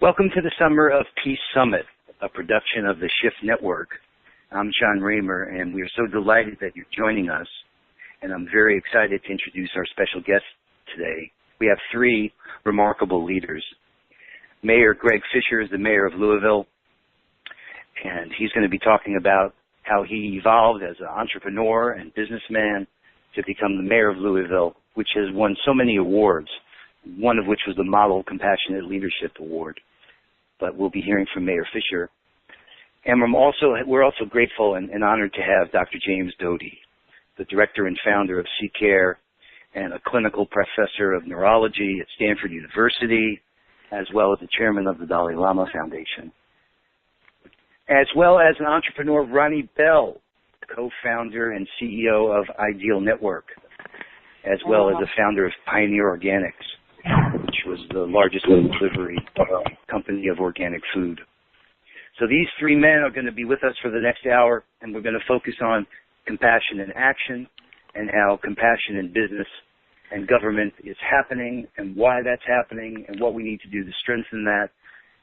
Welcome to the Summer of Peace Summit, a production of the Shift Network. I'm John Raymer, and we are so delighted that you're joining us, and I'm very excited to introduce our special guest today. We have three remarkable leaders. Mayor Greg Fischer is the mayor of Louisville, and he's going to be talking about how he evolved as an entrepreneur and businessman to become the mayor of Louisville, which has won so many awards, one of which was the Model Compassionate Leadership Award. But we'll be hearing from Mayor Fischer. And we're also grateful and honored to have Dr. James Doty, the director and founder of CCARE and a clinical professor of neurology at Stanford University, as well as the chairman of the Dalai Lama Foundation. As well as an entrepreneur, Ronny Bell, co-founder and CEO of Ideal Network, as well as the founder of Pioneer Organics, which was the largest delivery company of organic food. So these three men are going to be with us for the next hour, and we're going to focus on compassion in action and how compassion in business and government is happening and why that's happening and what we need to do to strengthen that.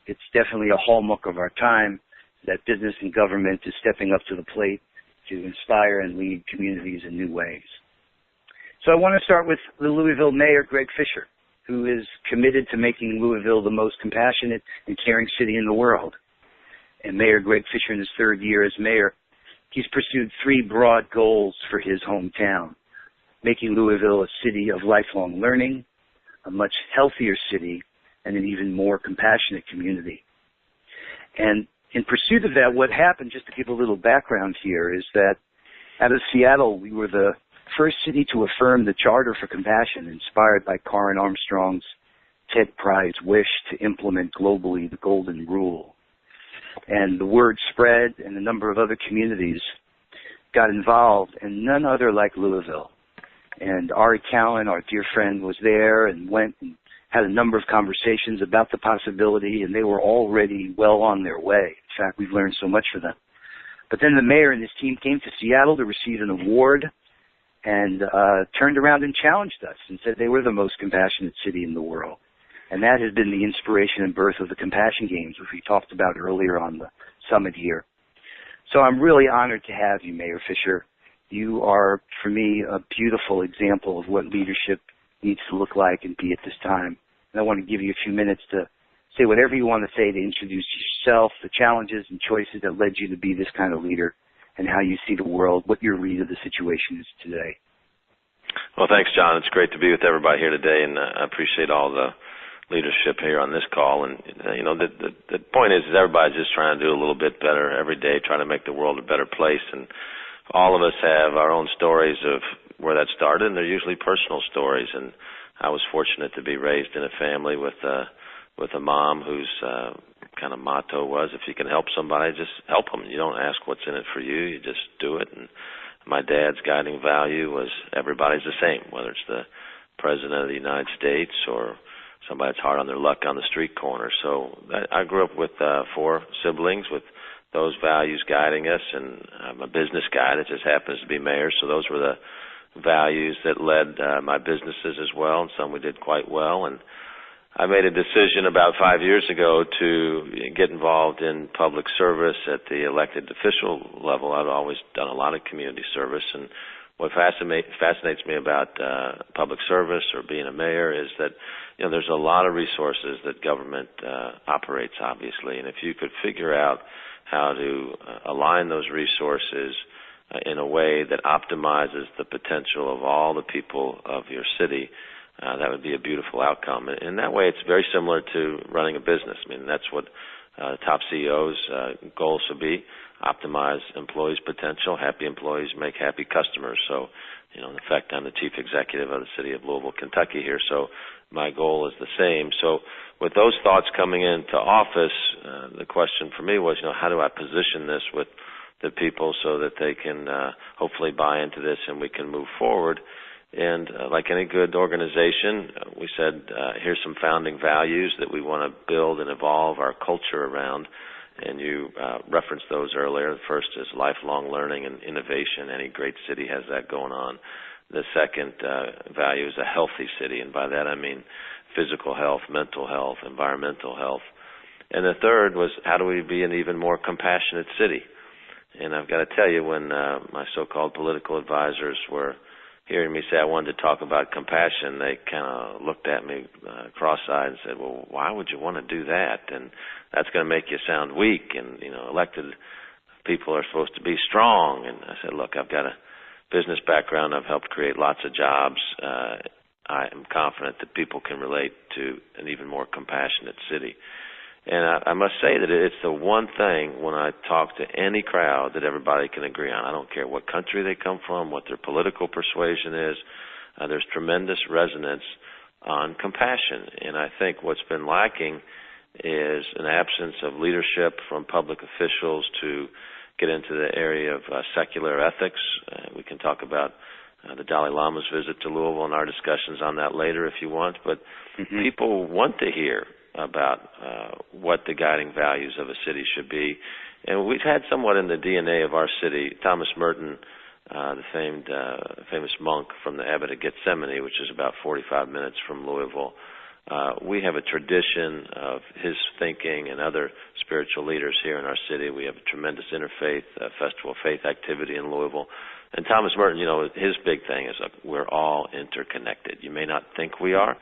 It's definitely a hallmark of our time that business and government is stepping up to the plate to inspire and lead communities in new ways. So I want to start with the Louisville Mayor, Greg Fischer, who is committed to making Louisville the most compassionate and caring city in the world. And Mayor Greg Fischer, in his third year as mayor, he's pursued three broad goals for his hometown: making Louisville a city of lifelong learning, a much healthier city, and an even more compassionate community. And in pursuit of that, what happened, just to give a little background here, is that out of Seattle, we were the first city to affirm the Charter for Compassion, inspired by Karen Armstrong's Ted Prize wish to implement globally the Golden Rule. And the word spread, and a number of other communities got involved, and none other like Louisville. And Ari Callen, our dear friend, was there and went and had a number of conversations about the possibility, and they were already well on their way. In fact, we've learned so much from them. But then the mayor and his team came to Seattle to receive an award and turned around and challenged us and said they were the most compassionate city in the world. And that has been the inspiration and birth of the Compassion Games, which we talked about earlier on the summit here. So I'm really honored to have you, Mayor Fischer. You are, for me, a beautiful example of what leadership needs to look like and be at this time. And I want to give you a few minutes to say whatever you want to say to introduce yourself, the challenges and choices that led you to be this kind of leader, and how you see the world, what your read of the situation is today. Well, thanks, John. It's great to be with everybody here today, and I appreciate all the leadership here on this call. And, the point is everybody's just trying to do a little bit better every day, trying to make the world a better place. And all of us have our own stories of where that started, and they're usually personal stories. And I was fortunate to be raised in a family with a mom whose kind of motto was, if you can help somebody, just help them. You don't ask what's in it for you, you just do it. And my dad's guiding value was everybody's the same, whether it's the President of the United States or somebody that's hard on their luck on the street corner. So I grew up with four siblings with those values guiding us, and I'm a business guy that just happens to be mayor, so those were the values that led my businesses as well, and some we did quite well. And I made a decision about 5 years ago to get involved in public service at the elected official level. I've always done a lot of community service, and what fascinates me about public service or being a mayor is that there's a lot of resources that government operates, obviously, and if you could figure out how to align those resources in a way that optimizes the potential of all the people of your city, that would be a beautiful outcome. And in that way, it's very similar to running a business. I mean, that's what top CEOs' goals should be: optimize employees' potential. Happy employees make happy customers. So, in effect, I'm the chief executive of the city of Louisville, Kentucky here, so my goal is the same. So with those thoughts coming into office, the question for me was, how do I position this with the people so that they can hopefully buy into this and we can move forward? And like any good organization, we said, here's some founding values that we want to build and evolve our culture around. And you referenced those earlier. The first is lifelong learning and innovation. Any great city has that going on. The second value is a healthy city, and by that I mean physical health, mental health, environmental health. And the third was, how do we be an even more compassionate city? And I've got to tell you, when my so-called political advisors were hearing me say I wanted to talk about compassion, they kind of looked at me cross-eyed and said, well, why would you want to do that? And that's going to make you sound weak, and, elected people are supposed to be strong. And I said, look, I've got a business background. I've helped create lots of jobs. I am confident that people can relate to an even more compassionate city. And I must say that it's the one thing when I talk to any crowd that everybody can agree on. I don't care what country they come from, what their political persuasion is. There's tremendous resonance on compassion. And I think what's been lacking is an absence of leadership from public officials to get into the area of secular ethics. We can talk about the Dalai Lama's visit to Louisville and our discussions on that later if you want. But people want to hear about what the guiding values of a city should be. And we've had somewhat in the DNA of our city. Thomas Merton, the famous monk from the Abbot of Gethsemane, which is about 45 minutes from Louisville, we have a tradition of his thinking and other spiritual leaders here in our city. We have a tremendous interfaith festival of faith activity in Louisville. And Thomas Merton, his big thing is we're all interconnected. You may not think we are.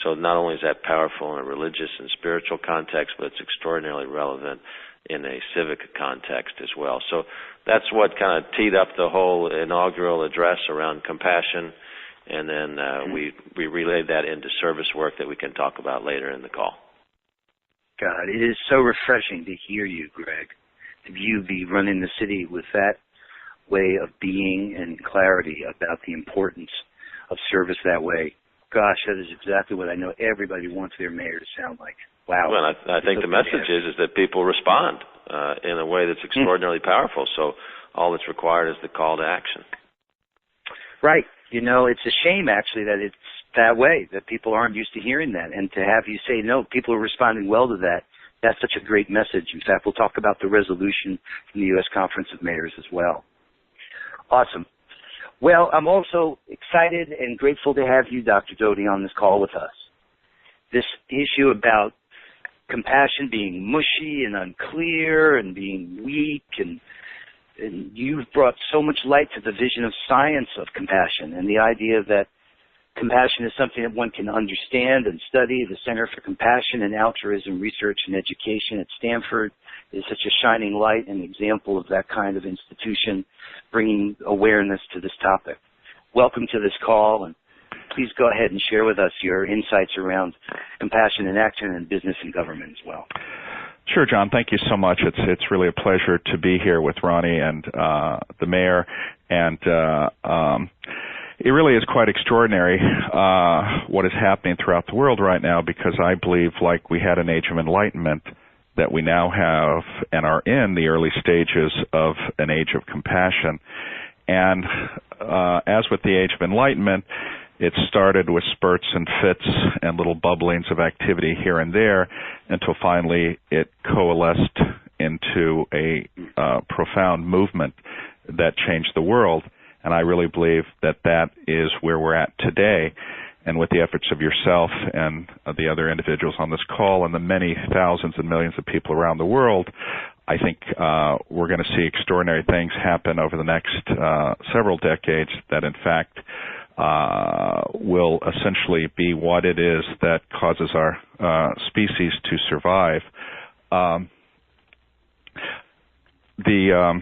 So not only is that powerful in a religious and spiritual context, but it's extraordinarily relevant in a civic context as well. So that's what kind of teed up the whole inaugural address around compassion. And then we relayed that into service work that we can talk about later in the call. God, it is so refreshing to hear you, Greg, to you be running the city with that way of being and clarity about the importance of service that way. Gosh, that is exactly what I know everybody wants their mayor to sound like. Wow. Well, I think the message is that people respond in a way that's extraordinarily powerful. So all that's required is the call to action. Right. It's a shame, actually, that it's that way, that people aren't used to hearing that. And to have you say, no, people are responding well to that, that's such a great message. In fact, we'll talk about the resolution from the U.S. Conference of Mayors as well. Awesome. Well, I'm also excited and grateful to have you, Dr. Doty, on this call with us. This issue about compassion being mushy and unclear and being weak, and you've brought so much light to the vision of science of compassion and the idea that compassion is something that one can understand and study. The Center for Compassion and Altruism Research and Education at Stanford is such a shining light and example of that kind of institution, bringing awareness to this topic. Welcome to this call, and please go ahead and share with us your insights around compassion in action in business and government as well. Sure, John. Thank you so much. It's really a pleasure to be here with Ronny and the mayor, and it really is quite extraordinary what is happening throughout the world right now, because I believe, like we had an age of enlightenment, that we now have and are in the early stages of an age of compassion. And as with the age of enlightenment, it started with spurts and fits and little bubblings of activity here and there until finally it coalesced into a profound movement that changed the world. And I really believe that that is where we're at today. And with the efforts of yourself and the other individuals on this call and the many thousands and millions of people around the world, I think we're going to see extraordinary things happen over the next several decades that, in fact, will essentially be what it is that causes our species to survive. The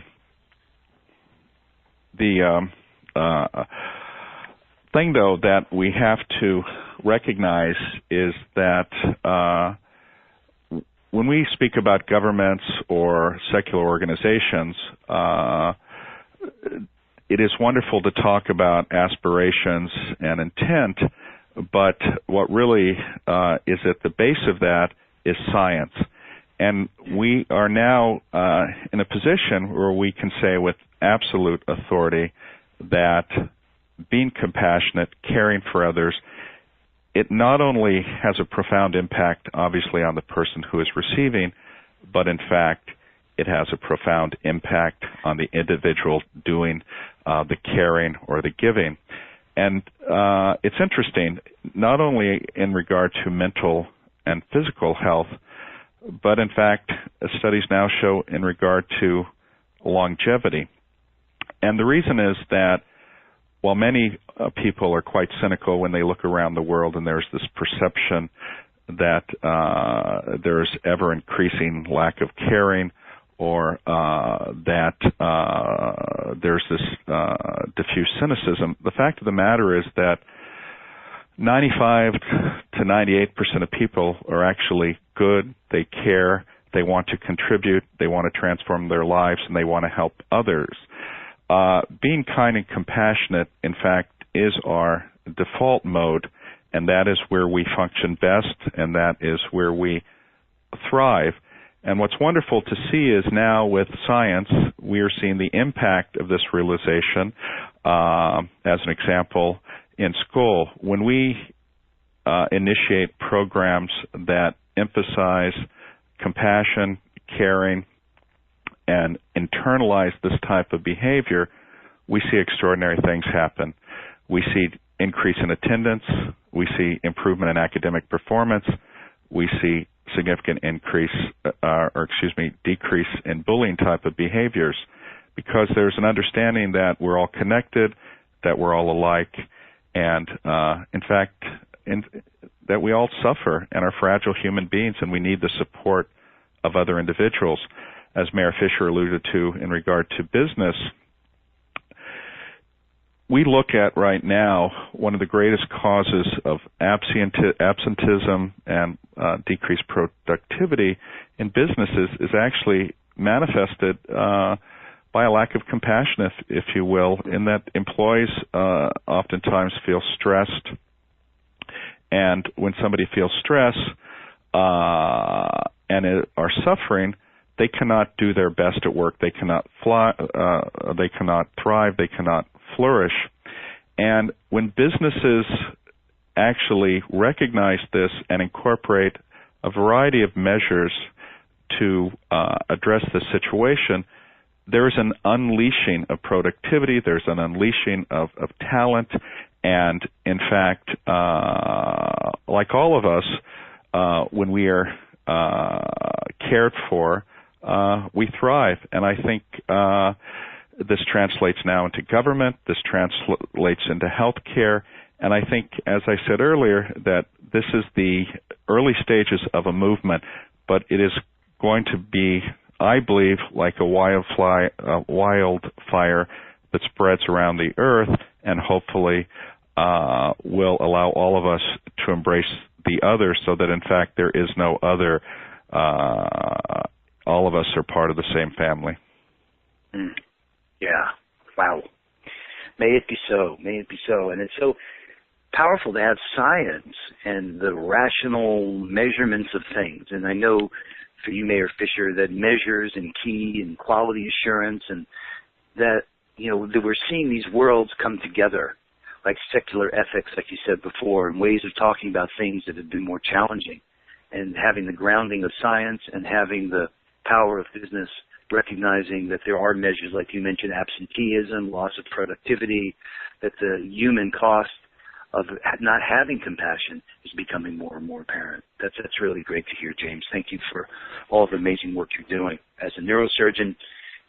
thing, though, that we have to recognize is that when we speak about governments or secular organizations, it is wonderful to talk about aspirations and intent, but what really is at the base of that is science. And we are now in a position where we can say with absolute authority that being compassionate, caring for others, it not only has a profound impact, obviously, on the person who is receiving, but in fact, it has a profound impact on the individual doing the caring or the giving. And it's interesting, not only in regard to mental and physical health, but in fact, studies now show in regard to longevity. And the reason is that while many people are quite cynical when they look around the world and there's this perception that there's ever-increasing lack of caring, or that there's this diffuse cynicism, the fact of the matter is that 95 to 98% of people are actually good, they care, they want to contribute, they want to transform their lives, and they want to help others. Being kind and compassionate, in fact, is our default mode, and that is where we function best, and that is where we thrive. And what's wonderful to see is now with science, we are seeing the impact of this realization. As an example, in school, when we initiate programs that emphasize compassion, caring, and internalize this type of behavior, we see extraordinary things happen. We see increase in attendance. We see improvement in academic performance. We see significant decrease in bullying type of behaviors, because there's an understanding that we're all connected, that we're all alike, and in fact, that we all suffer and are fragile human beings, and we need the support of other individuals. As Mayor Fischer alluded to in regard to business, we look at right now one of the greatest causes of absenteeism and decreased productivity in businesses is actually manifested by a lack of compassion, if you will, in that employees oftentimes feel stressed. And when somebody feels stress and are suffering, they cannot do their best at work. They cannot they cannot thrive. They cannot flourish. And when businesses actually recognize this and incorporate a variety of measures to address this situation, there's an unleashing of productivity, there's an unleashing of talent, and in fact, like all of us, when we are cared for, we thrive. And I think this translates now into government, this translates into healthcare, and I think, as I said earlier, that this is the early stages of a movement, but it is going to be, I believe, like a wildfire that spreads around the earth, and hopefully will allow all of us to embrace the other, so that in fact there is no other. All of us are part of the same family. Yeah. Wow. May it be so. May it be so. And it's so powerful to have science and the rational measurements of things. And I know for you, Mayor Fischer, that measures and key and quality assurance, and that, you know, that we're seeing these worlds come together, like secular ethics, like you said before, and ways of talking about things that have been more challenging, and having the grounding of science and having the power of business, recognizing that there are measures, like you mentioned, absenteeism, loss of productivity, that the human cost of not having compassion is becoming more and more apparent. That's really great to hear, James. Thank you for all the amazing work you're doing as a neurosurgeon,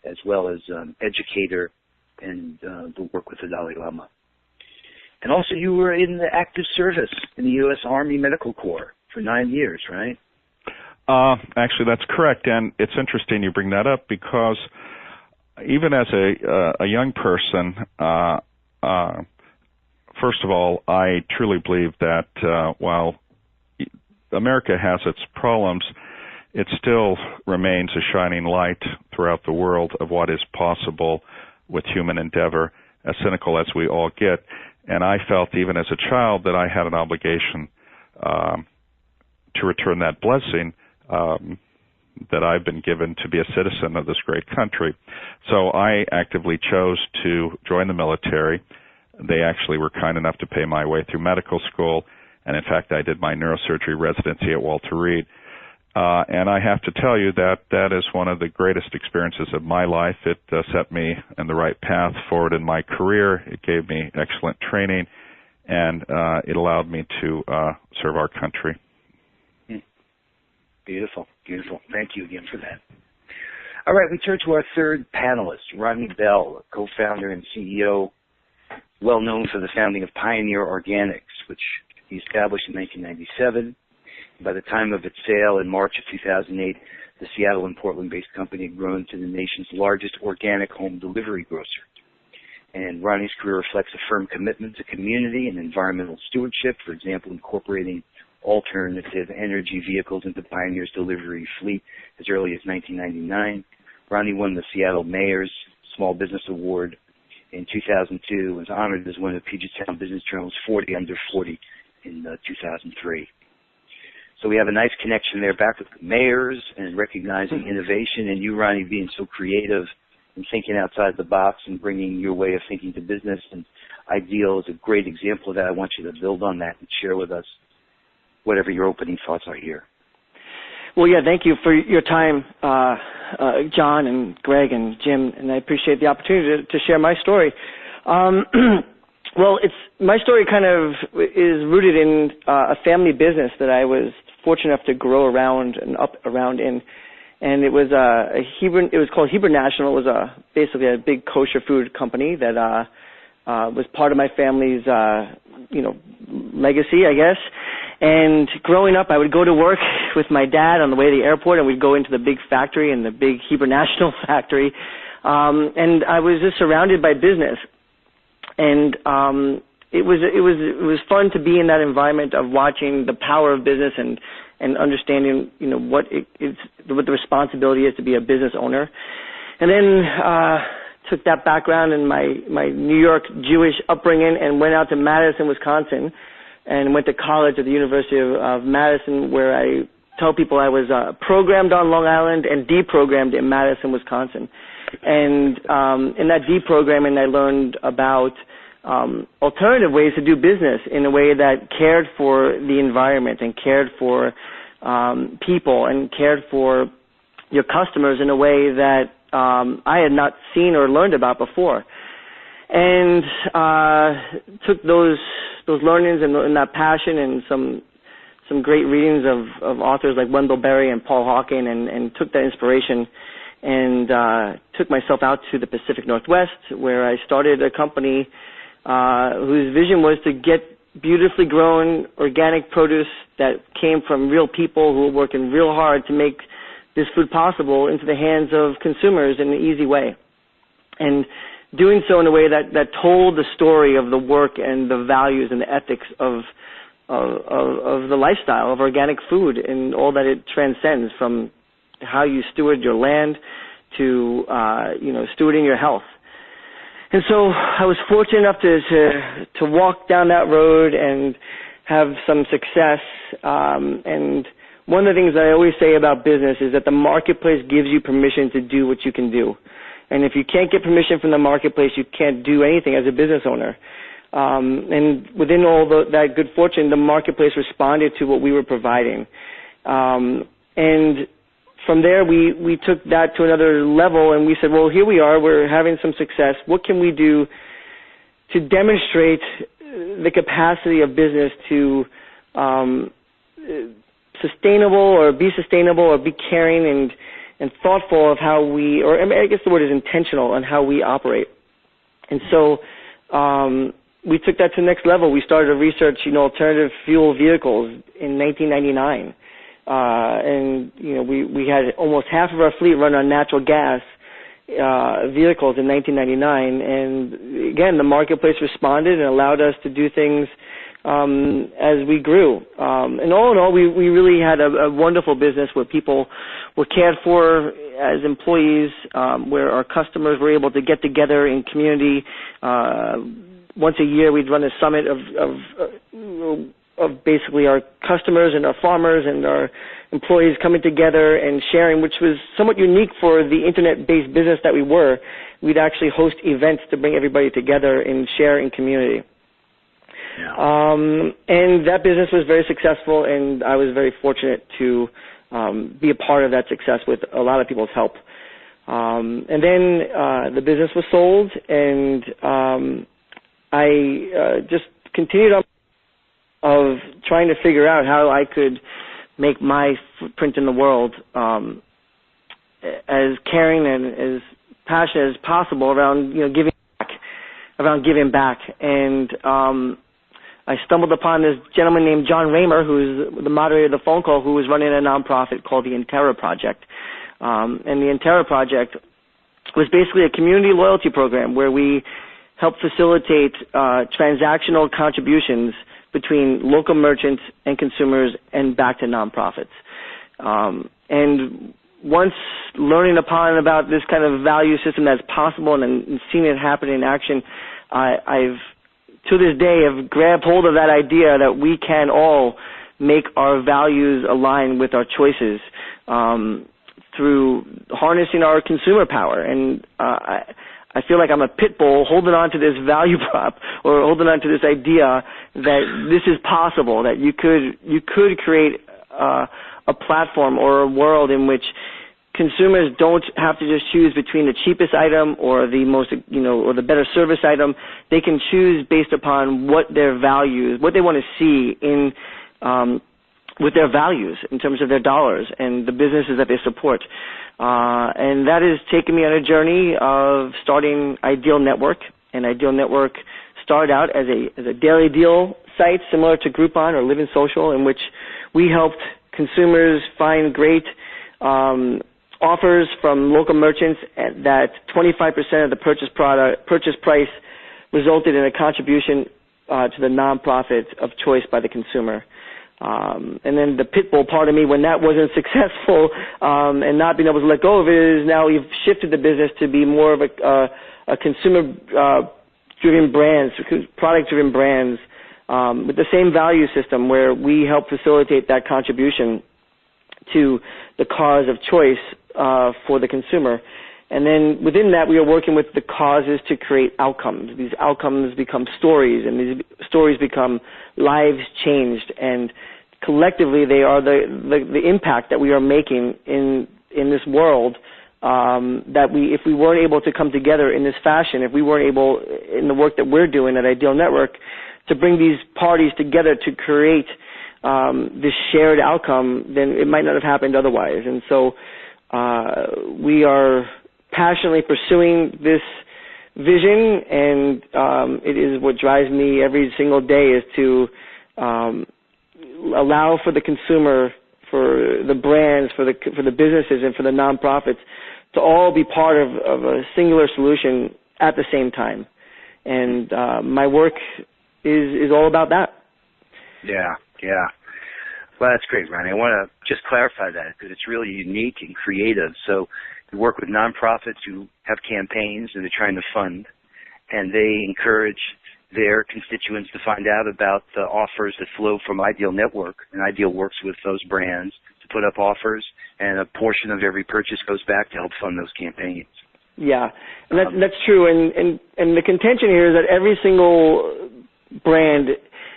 as well as educator, and the work with the Dalai Lama. And also, you were in the active service in the U.S. Army Medical Corps for 9 years, right? Actually, that's correct, and it's interesting you bring that up, because even as a young person, first of all, I truly believe that while America has its problems, it still remains a shining light throughout the world of what is possible with human endeavor, as cynical as we all get. And I felt, even as a child, that I had an obligation to return that blessing that I've been given to be a citizen of this great country. So I actively chose to join the military. They actually were kind enough to pay my way through medical school, and in fact I did my neurosurgery residency at Walter Reed. And I have to tell you that that is one of the greatest experiences of my life. It set me on the right path forward in my career. It gave me excellent training, and it allowed me to serve our country. Beautiful, beautiful. Thank you again for that. All right, we turn to our third panelist, Ronny Bell, co-founder and CEO, well known for the founding of Pioneer Organics, which he established in 1997. By the time of its sale in March of 2008, the Seattle and Portland-based company had grown to the nation's largest organic home delivery grocer. And Ronny's career reflects a firm commitment to community and environmental stewardship, for example, incorporating alternative energy vehicles into Pioneer's delivery fleet as early as 1999. Ronny won the Seattle Mayor's Small Business Award in 2002 and was honored as one of Puget Sound Business Journal's 40 Under 40 in 2003. So we have a nice connection there back with the mayors and recognizing innovation, and you, Ronny, being so creative and thinking outside the box and bringing your way of thinking to business. And Ideal is a great example of that. I want you to build on that and share with us whatever your opening thoughts are here. Well, yeah, thank you for your time, John and Greg and Jim, and I appreciate the opportunity to share my story. Well, my story kind of is rooted in a family business that I was fortunate enough to grow around and up around in, and it was it was called Hebrew National. It was basically a big kosher food company that was part of my family's legacy, I guess. And growing up, I would go to work with my dad on the way to the airport, and we'd go into the big factory and the big Hebrew National factory, and I was just surrounded by business. And it was fun to be in that environment of watching the power of business and understanding what the responsibility is to be a business owner. And then took that background and my New York Jewish upbringing and went out to Madison, Wisconsin, and went to college at the University of Madison, where I tell people I was programmed on Long Island and deprogrammed in Madison, Wisconsin. And in that deprogramming, I learned about alternative ways to do business in a way that cared for the environment and cared for people and cared for your customers in a way that I had not seen or learned about before. And took those learnings and that passion and some great readings of authors like Wendell Berry and Paul Hawking and took that inspiration and took myself out to the Pacific Northwest, where I started a company whose vision was to get beautifully grown organic produce that came from real people who were working real hard to make this food possible into the hands of consumers in an easy way. And doing so in a way that told the story of the work and the values and the ethics of the lifestyle of organic food and all that it transcends, from how you steward your land to stewarding your health. And so I was fortunate enough to walk down that road and have some success. And one of the things I always say about business is that the marketplace gives you permission to do what you can do. And if you can't get permission from the marketplace, you can't do anything as a business owner. And within all that good fortune, the marketplace responded to what we were providing. And from there, we took that to another level, and we said, well, here we are. We're having some success. What can we do to demonstrate the capacity of business to be sustainable or be caring and thoughtful of how I guess the word is intentional on how we operate. And so we took that to the next level. We started to research, alternative fuel vehicles in 1999. And we had almost half of our fleet run on natural gas vehicles in 1999. And again, the marketplace responded and allowed us to do things as we grew. And all in all, we really had a wonderful business where people were cared for as employees, where our customers were able to get together in community. Once a year, we'd run a summit of basically our customers and our farmers and our employees coming together and sharing, which was somewhat unique for the internet-based business that we were. We'd actually host events to bring everybody together and share in community. Yeah. And that business was very successful, and I was very fortunate to be a part of that success with a lot of people's help. And then the business was sold, and I just continued on of trying to figure out how I could make my footprint in the world as caring and as passionate as possible around giving back. And I stumbled upon this gentleman named John Raymer, who's the moderator of the phone call, who was running a nonprofit called the Intera Project. And the Intera Project was basically a community loyalty program where we help facilitate transactional contributions between local merchants and consumers and back to nonprofits. And once learning about this kind of value system that's possible and seeing it happen in action, I've to this day have grabbed hold of that idea that we can all make our values align with our choices through harnessing our consumer power. And I feel like I'm a pit bull holding on to this value prop or holding on to this idea that this is possible, that you could create a platform or a world in which consumers don't have to just choose between the cheapest item or the most, or the better service item. They can choose based upon what their values, what they want to see in with their values in terms of their dollars and the businesses that they support. And that has taken me on a journey of starting Ideal Network. And Ideal Network started out as a daily deal site similar to Groupon or Living Social, in which we helped consumers find great offers from local merchants that 25% of the purchase price resulted in a contribution to the nonprofit of choice by the consumer. And then the pit bull part of me, when that wasn't successful and not being able to let go of it, is now we've shifted the business to be more of a consumer-driven brands, product-driven brands with the same value system where we help facilitate that contribution to the cause of choice for the consumer. And then within that, we are working with the causes to create outcomes. These outcomes become stories, and these stories become lives changed. And collectively, they are the impact that we are making in this world. That if we weren't able to come together in this fashion, if we weren't able in the work that we're doing at Ideal Network to bring these parties together to create this shared outcome, then it might not have happened otherwise. And so we are passionately pursuing this vision, and it is what drives me every single day, is to allow for the consumer, for the brands, for the businesses, and for the nonprofits to all be part of a singular solution at the same time. And my work is all about that. Yeah. Well, that's great, Ronny. I want to just clarify that because it's really unique and creative. So you work with nonprofits who have campaigns that they're trying to fund, and they encourage their constituents to find out about the offers that flow from Ideal Network. And Ideal works with those brands to put up offers, and a portion of every purchase goes back to help fund those campaigns. Yeah, and that's true. And the contention here is that every single brand,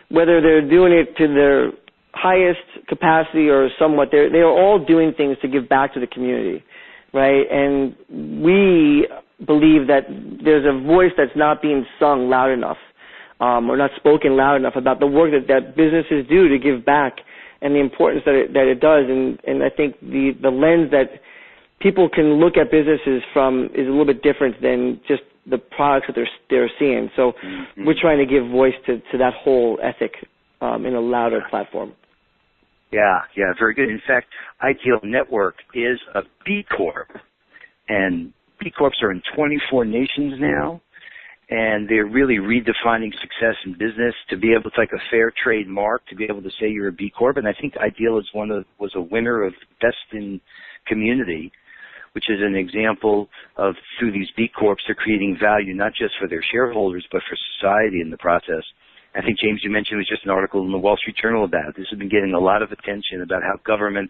whether they're doing it to their highest capacity or somewhat, they are all doing things to give back to the community, right? And we believe that there's a voice that's not being sung loud enough or not spoken loud enough about the work that businesses do to give back and the importance that it does. And I think the lens that people can look at businesses from is a little bit different than just the products that they're seeing. So we're trying to give voice to that whole ethic in a louder platform. Yeah, very good. In fact, Ideal Network is a B Corp, and B Corps are in 24 nations now, and they're really redefining success in business to be able to, like a fair trade mark, to be able to say you're a B Corp. And I think Ideal was a winner of Best in Community, which is an example of, through these B Corps, they're creating value not just for their shareholders, but for society in the process. I think, James, you mentioned it was just an article in the Wall Street Journal about it. This has been getting a lot of attention about how government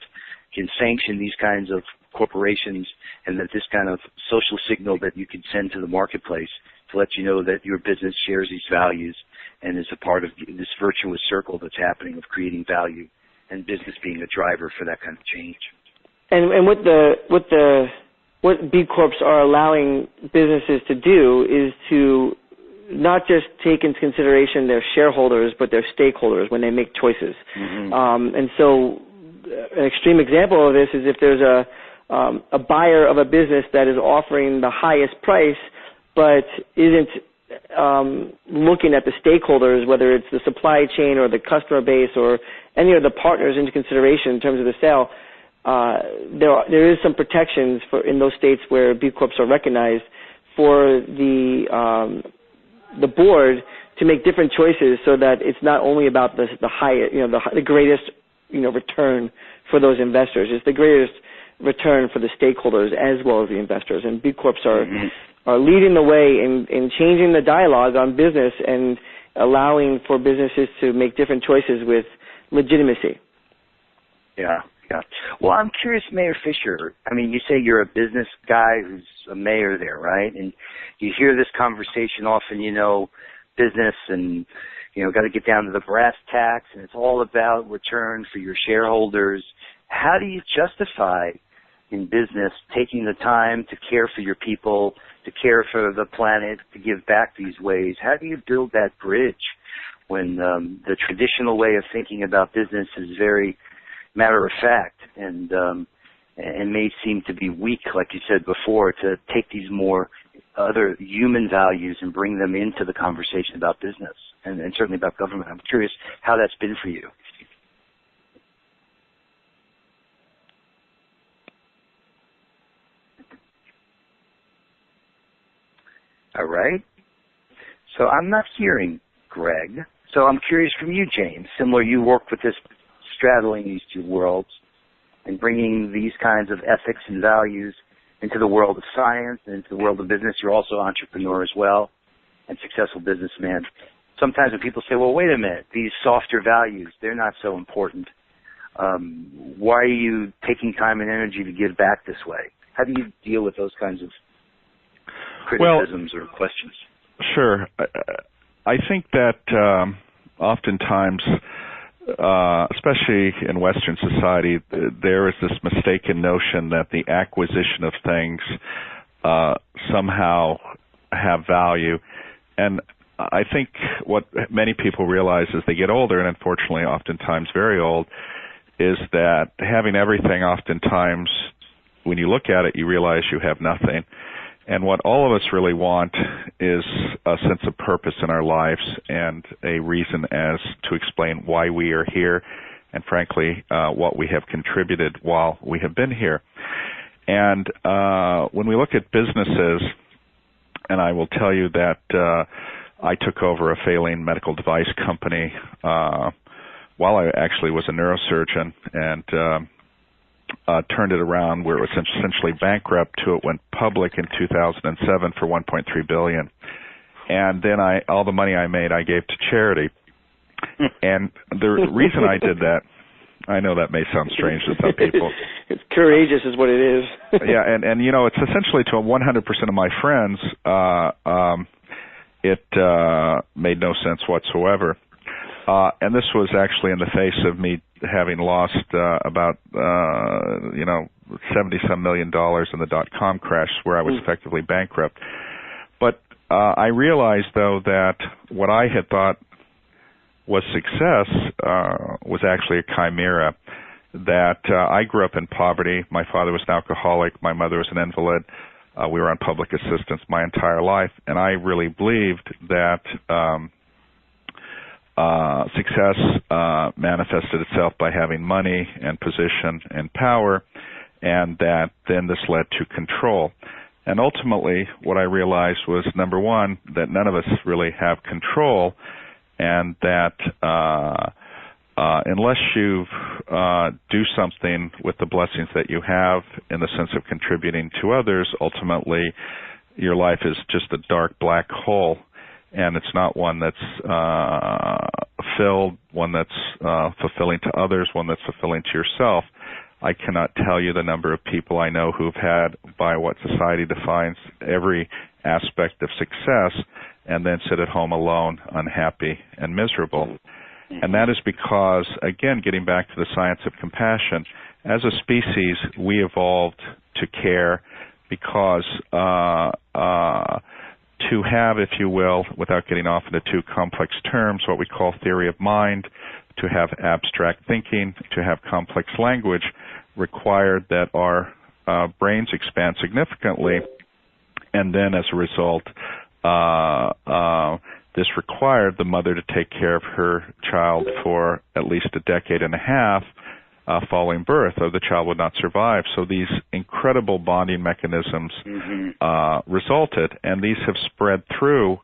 can sanction these kinds of corporations, and that this kind of social signal that you can send to the marketplace to let you know that your business shares these values and is a part of this virtuous circle that's happening of creating value and business being a driver for that kind of change. And what B Corps are allowing businesses to do is to not just take into consideration their shareholders, but their stakeholders when they make choices. And so an extreme example of this is if there's a buyer of a business that is offering the highest price but isn't looking at the stakeholders, whether it's the supply chain or the customer base or any of the partners into consideration in terms of the sale, there is some protections in those states where B Corps are recognized for the board to make different choices so that it's not only about the highest, the greatest, return for those investors. It's the greatest return for the stakeholders as well as the investors. And B Corps are leading the way in changing the dialogue on business and allowing for businesses to make different choices with legitimacy. Yeah. Well, I'm curious, Mayor Fischer. I mean, you say you're a business guy who's a mayor there, right? And you hear this conversation often, business and, got to get down to the brass tacks, and it's all about return for your shareholders. How do you justify in business taking the time to care for your people, to care for the planet, to give back these ways? How do you build that bridge when the traditional way of thinking about business is very matter of fact and may seem to be weak, like you said before, to take these more other human values and bring them into the conversation about business and certainly about government? I'm curious how that's been for you. All right. So I'm not hearing Greg. So I'm curious from you, James. Similar, you work with this, straddling these two worlds and bringing these kinds of ethics and values into the world of science and into the world of business. You're also an entrepreneur as well and successful businessman. Sometimes when people say, well, wait a minute, these softer values, they're not so important. Why are you taking time and energy to give back this way? How do you deal with those kinds of criticisms or questions? Sure. I think that oftentimes, especially in Western society, there is this mistaken notion that the acquisition of things somehow have value. And I think what many people realize as they get older, and unfortunately oftentimes very old, is that having everything oftentimes, when you look at it, you realize you have nothing. And what all of us really want is a sense of purpose in our lives and a reason as to explain why we are here and, frankly, what we have contributed while we have been here. And when we look at businesses, and I will tell you that I took over a failing medical device company while I actually was a neurosurgeon and turned it around where it was essentially bankrupt to it went public in 2007 for $1.3 billion. And then all the money I made I gave to charity. And the reason I did that, I know that may sound strange to some people. It's courageous is what it is. Yeah, and it's essentially to 100% of my friends, it made no sense whatsoever. And this was actually in the face of me having lost about $70-some million in the .com crash, where I was effectively bankrupt. But I realized, though, that what I had thought was success was actually a chimera. That I grew up in poverty. My father was an alcoholic. My mother was an invalid. We were on public assistance my entire life, and I really believed that success manifested itself by having money and position and power, and that then this led to control. And ultimately, what I realized was, number one, that none of us really have control, and that unless you do something with the blessings that you have in the sense of contributing to others, ultimately your life is just a dark black hole. And it's not one that's filled, one that's fulfilling to others, one that's fulfilling to yourself. I cannot tell you the number of people I know who've had, by what society defines, every aspect of success and then sit at home alone, unhappy and miserable. And that is because, again, getting back to the science of compassion, as a species, we evolved to care because to have, if you will, without getting off into too complex terms, what we call theory of mind, to have abstract thinking, to have complex language, required that our brains expand significantly, and then as a result, this required the mother to take care of her child for at least a decade and a half following birth, or the child would not survive. So these incredible bonding mechanisms resulted, and these have spread through,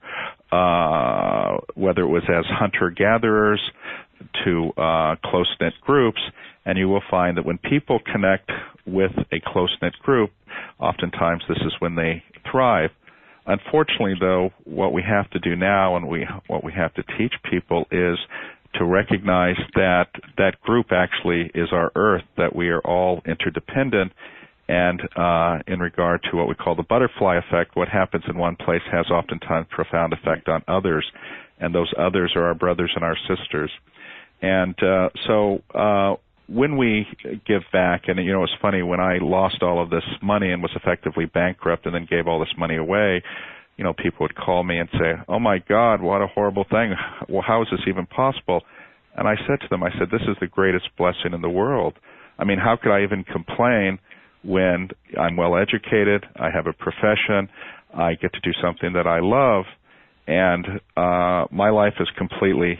whether it was as hunter-gatherers to close-knit groups, and you will find that when people connect with a close-knit group, oftentimes this is when they thrive. Unfortunately, though, what we have to do now and what we have to teach people is to recognize that that group actually is our earth, that we are all interdependent, and in regard to what we call the butterfly effect, what happens in one place has oftentimes profound effect on others, and those others are our brothers and our sisters. And so when we give back, and you know, it's funny, when I lost all of this money and was effectively bankrupt and then gave all this money away, you know, people would call me and say, "Oh my God, what a horrible thing. Well, how is this even possible?" And I said to them, this is the greatest blessing in the world. I mean, how could I even complain when I'm well educated, I have a profession, I get to do something that I love, and my life is completely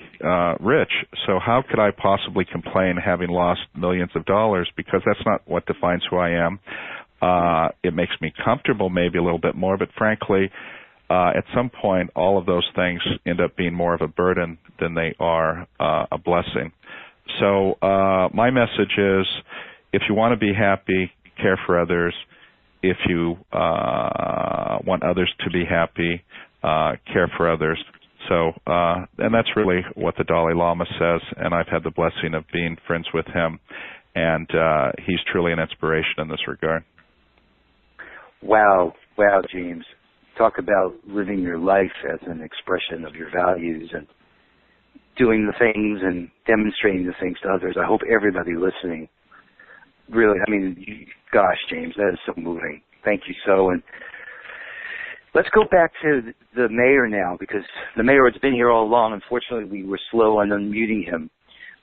rich. So how could I possibly complain having lost millions of dollars? Because that's not what defines who I am. It makes me comfortable maybe a little bit more, but frankly, at some point, all of those things end up being more of a burden than they are a blessing. So my message is, if you want to be happy, care for others. If you want others to be happy, care for others. So, and that's really what the Dalai Lama says, and I've had the blessing of being friends with him, and he's truly an inspiration in this regard. Wow, James. Talk about living your life as an expression of your values and doing the things and demonstrating the things to others. I hope everybody listening really, I mean, gosh, James, that is so moving. Thank you so. And let's go back to the mayor now, because the mayor has been here all along. Unfortunately, we were slow on unmuting him.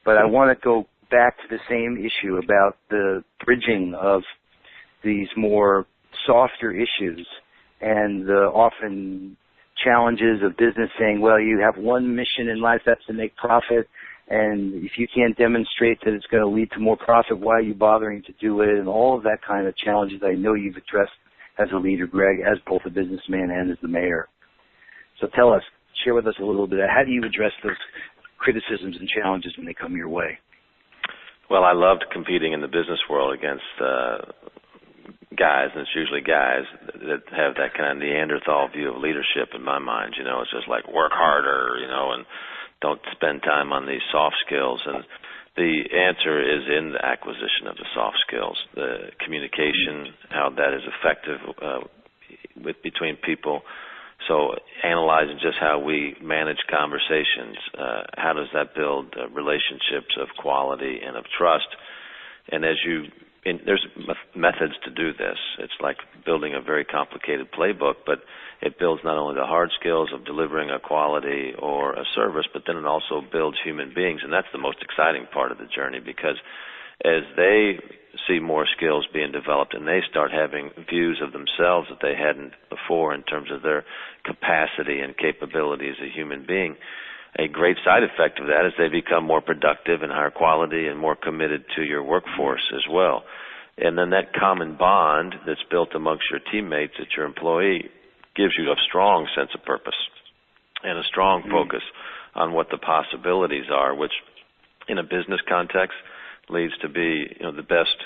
But I want to go back to the same issue about the bridging of these more softer issues and the often challenges of business saying, well, you have one mission in life, that's to make profit, and if you can't demonstrate that it's going to lead to more profit, why are you bothering to do it? And all of that kind of challenges I know you've addressed as a leader, Greg, as both a businessman and as the mayor. So tell us, share with us a little bit, how do you address those criticisms and challenges when they come your way? Well, I loved competing in the business world against guys, and it's usually guys that have that kind of Neanderthal view of leadership in my mind. You know, it's just like work harder, you know, and don't spend time on these soft skills. And the answer is in the acquisition of the soft skills, the communication, how that is effective between people. So analyzing just how we manage conversations, how does that build relationships of quality and of trust? And there's methods to do this. It's like building a very complicated playbook, but it builds not only the hard skills of delivering a quality or a service, but then it also builds human beings, and that's the most exciting part of the journey, because as they see more skills being developed and they start having views of themselves that they hadn't before in terms of their capacity and capability as a human being, a great side effect of that is they become more productive and higher quality and more committed to your workforce as well. And then that common bond that's built amongst your teammates at your employee gives you a strong sense of purpose and a strong focus on what the possibilities are, which in a business context leads to be, you know, the best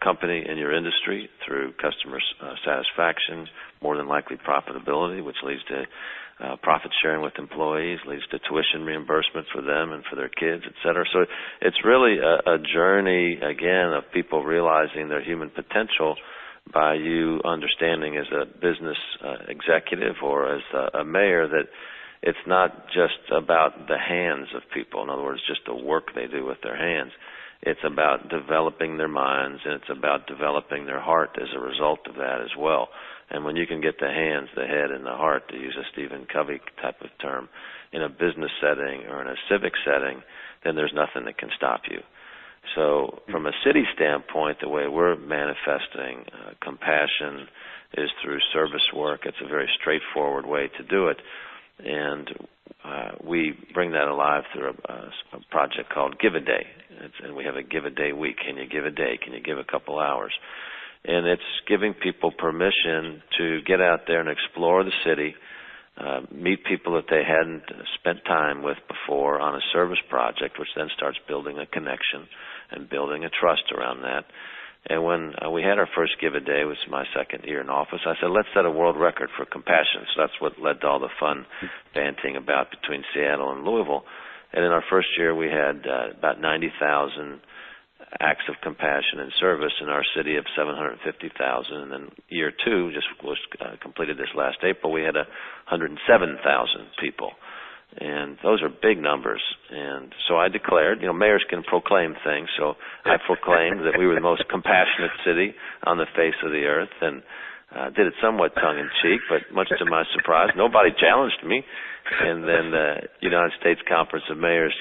company in your industry through customer satisfaction, more than likely profitability, which leads to profit sharing with employees, leads to tuition reimbursement for them and for their kids, et cetera. So it's really a journey, again, of people realizing their human potential by you understanding as a business executive or as a mayor that it's not just about the hands of people. In other words, just the work they do with their hands. It's about developing their minds, and it's about developing their heart as a result of that as well. And when you can get the hands, the head, and the heart, to use a Stephen Covey type of term, in a business setting or in a civic setting, then there's nothing that can stop you. So from a city standpoint, the way we're manifesting compassion is through service work. It's a very straightforward way to do it. And we bring that alive through a project called Give a Day. And we have a Give a Day week. Can you give a day? Can you give a couple hours? And it's giving people permission to get out there and explore the city, meet people that they hadn't spent time with before on a service project, which then starts building a connection and building a trust around that. And when we had our first Give a Day, it was my second year in office, I said, let's set a world record for compassion. So that's what led to all the fun banting about between Seattle and Louisville. And in our first year, we had about 90,000 acts of compassion and service in our city of 750,000. And then year two just was completed this last April. We had 107,000 people. And those are big numbers. And so I declared, mayors can proclaim things. So I proclaimed that we were the most compassionate city on the face of the earth, and did it somewhat tongue-in-cheek, but much to my surprise, nobody challenged me. And then the United States Conference of Mayors,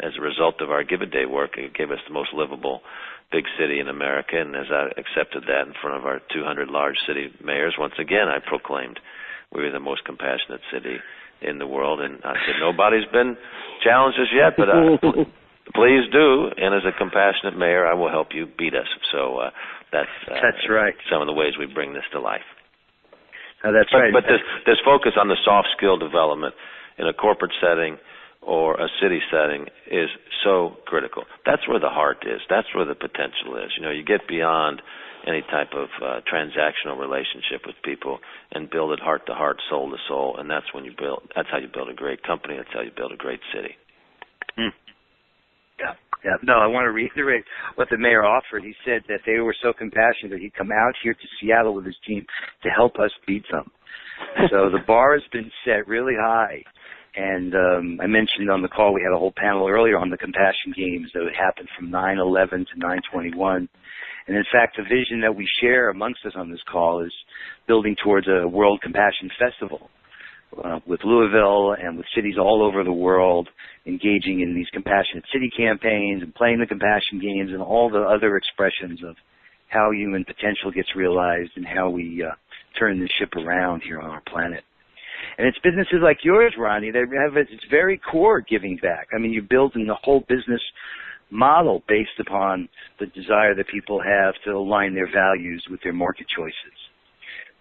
as a result of our Give a Day work, it gave us the most livable big city in America. And as I accepted that in front of our 200 large city mayors, once again I proclaimed we were the most compassionate city in the world. And I said, nobody's been challenged as yet, but please do. And as a compassionate mayor, I will help you beat us. So that's right. Some of the ways we bring this to life. That's right. But this focus on the soft skill development in a corporate setting or a city setting is so critical. That's where the heart is. That's where the potential is. You get beyond any type of transactional relationship with people and build it heart to heart, soul to soul, and that's how you build a great company. That's how you build a great city. Yeah. No, I want to reiterate what the mayor offered. He said that they were so compassionate that he'd come out here to Seattle with his team to help us beat them. So the bar has been set really high. And I mentioned on the call we had a whole panel earlier on the compassion games that would happen from 9/11 to 9/21. And in fact, the vision that we share amongst us on this call is building towards a World Compassion Festival with Louisville and with cities all over the world engaging in these compassionate city campaigns and playing the compassion games and all the other expressions of how human potential gets realized and how we turn the ship around here on our planet. And it's businesses like yours, Ronny, that have its very core giving back. I mean, you're building the whole business model based upon the desire that people have to align their values with their market choices.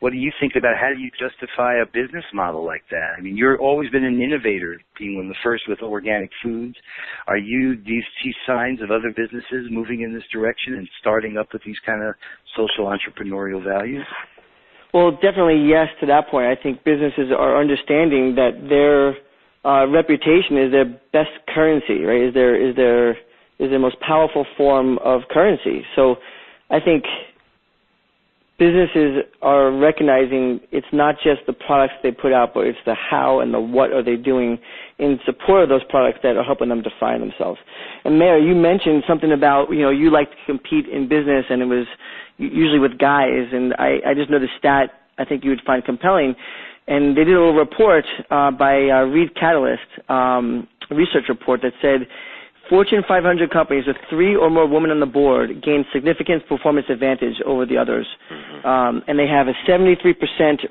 What do you think about how do you justify a business model like that? I mean, you've always been an innovator, being one of the first with organic foods. Do you see signs of other businesses moving in this direction and starting up with these kind of social entrepreneurial values? Well, definitely yes to that point. I think businesses are understanding that their reputation is their best currency, right? Is their most powerful form of currency. So I think businesses are recognizing it's not just the products they put out, but it's the how and the what are they doing in support of those products that are helping them define themselves. And Mayor, you mentioned something about, you like to compete in business, and it was usually with guys, and I just know the stat I think you would find compelling. And they did a little report by Reed Catalyst, a research report that said Fortune 500 companies with 3 or more women on the board gain significant performance advantage over the others. And they have a 73%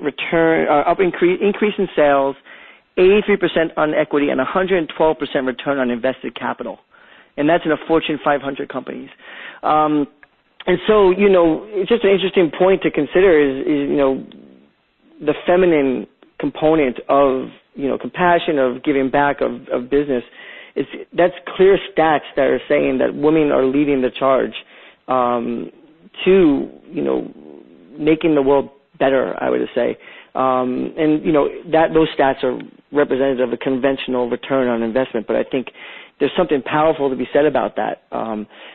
increase in sales, 83% on equity, and 112% return on invested capital. And that's in a Fortune 500 companies. And so, it's just an interesting point to consider is the feminine component of, compassion, of giving back, of business. That's clear stats that are saying that women are leading the charge to, making the world better, I would say. And, those stats are representative of a conventional return on investment, but I think there's something powerful to be said about that.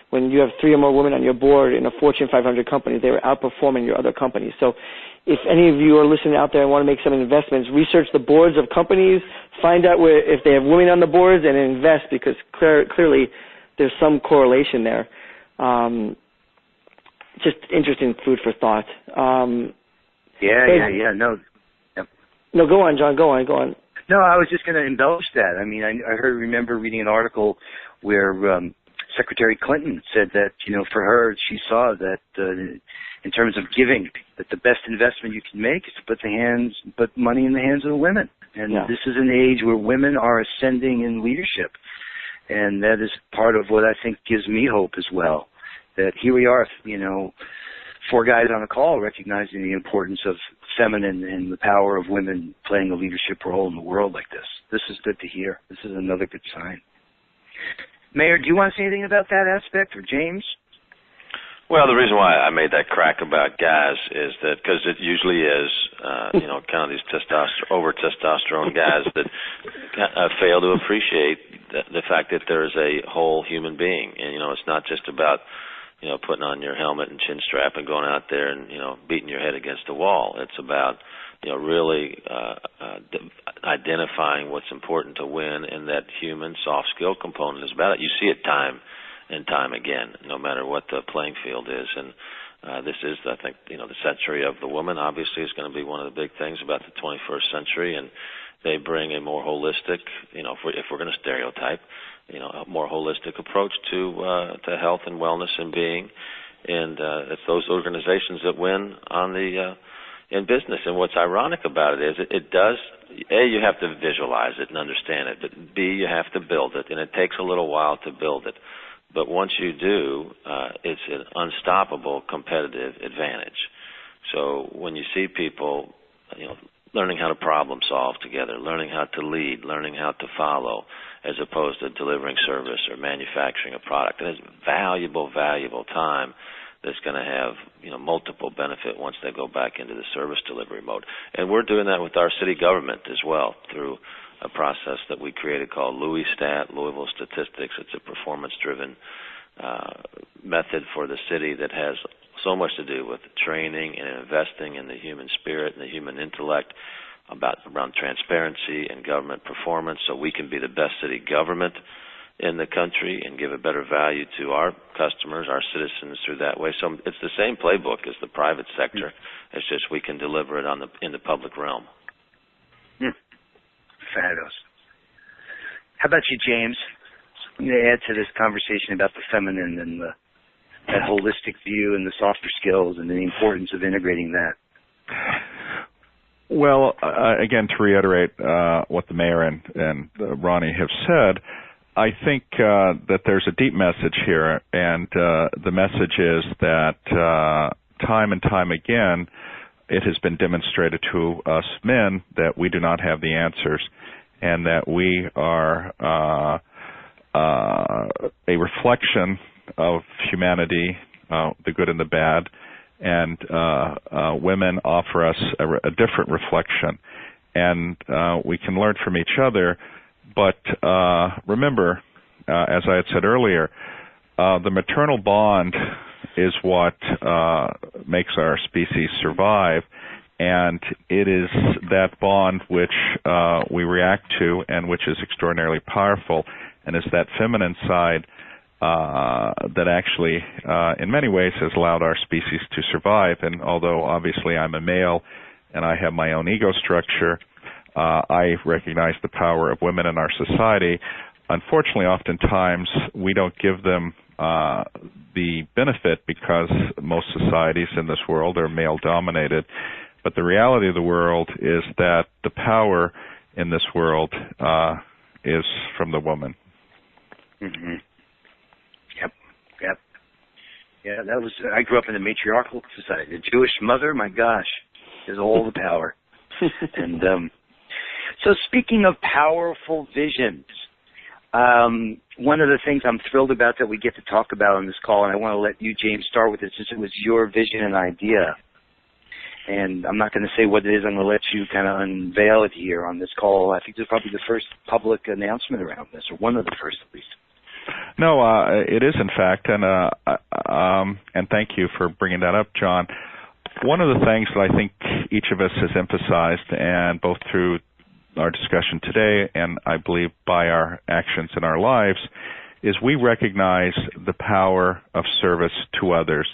When you have 3 or more women on your board in a Fortune 500 company, they were outperforming your other companies. So if any of you are listening out there and want to make some investments, research the boards of companies, find out if they have women on the boards, and invest, because clearly there's some correlation there. Just interesting food for thought. No. Yep. No, go on, John. Go on. No, I was just going to embellish that. I mean, I remember reading an article where Secretary Clinton said that, for her, she saw that in terms of giving, that the best investment you can make is to put money in the hands of the women. And This is an age where women are ascending in leadership. And that is part of what I think gives me hope as well. That here we are, 4 guys on a call recognizing the importance of feminine and the power of women playing a leadership role in the world like this. This is good to hear. This is another good sign. Mayor, do you want to say anything about that aspect, or James? Well, the reason why I made that crack about guys is that because it usually is, kind of these over testosterone guys that fail to appreciate the fact that there is a whole human being, and it's not just about putting on your helmet and chin strap and going out there and beating your head against the wall. It's about really identifying what's important to win, and that human soft skill component is about it. You see it time and time again, no matter what the playing field is. And this is, I think, the century of the woman. Obviously, is going to be one of the big things about the 21st century, and they bring a more holistic, if we're going to stereotype, a more holistic approach to health and wellness and being. And it's those organizations that win on the in business. And what's ironic about it is it does, A, you have to visualize it and understand it, but B, you have to build it, and it takes a little while to build it. But once you do, it's an unstoppable competitive advantage. So when you see people, learning how to problem solve together, learning how to lead, learning how to follow, as opposed to delivering service or manufacturing a product, and it's valuable time that's going to have multiple benefit once they go back into the service delivery mode. And we're doing that with our city government as well through a process that we created called Louisville Statistics. It's a performance-driven method for the city that has so much to do with training and investing in the human spirit and the human intellect around transparency and government performance, so we can be the best city government in the country and give a better value to our customers, our citizens, through that way. So it's the same playbook as the private sector. It's just we can deliver it in the public realm. Fabulous. How about you, James? I'm going to add to this conversation about the feminine and that holistic view and the softer skills and the importance of integrating that. Well, again, to reiterate what the mayor and Ronny have said, I think that there's a deep message here, and the message is that time and time again, it has been demonstrated to us men that we do not have the answers, and that we are a reflection of humanity, the good and the bad, and women offer us a different reflection, and we can learn from each other. But remember, as I had said earlier, the maternal bond is what makes our species survive, and it is that bond which we react to and which is extraordinarily powerful, and it's that feminine side that actually, in many ways, has allowed our species to survive. And although obviously I'm a male and I have my own ego structure, I recognize the power of women in our society. Unfortunately, oftentimes we don't give them the benefit because most societies in this world are male-dominated. But the reality of the world is that the power in this world is from the woman. Mm-hmm. Yep. Yeah, I grew up in a matriarchal society. The Jewish mother, my gosh, has all the power. And so speaking of powerful visions, one of the things I'm thrilled about that we get to talk about on this call, and I want to let you, James, start with it since it was your vision and idea. And I'm not going to say what it is. I'm going to let you kind of unveil it here on this call. I think this is probably the first public announcement around this, or one of the first at least. No, it is, in fact, and thank you for bringing that up, John. One of the things that I think each of us has emphasized, and both through our discussion today and I believe by our actions in our lives, is we recognize the power of service to others,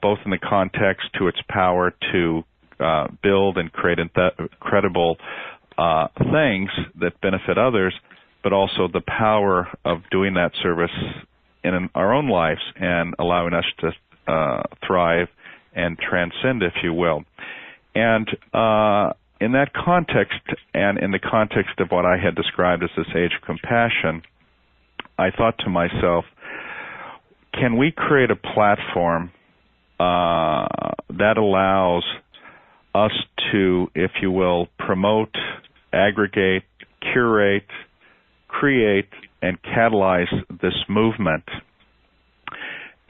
both in the context to its power to build and create credible things that benefit others, but also the power of doing that service in our own lives and allowing us to thrive and transcend, if you will. And in that context, and in the context of what I had described as this age of compassion, I thought to myself, can we create a platform that allows us to, if you will, promote, aggregate, curate, create, and catalyze this movement?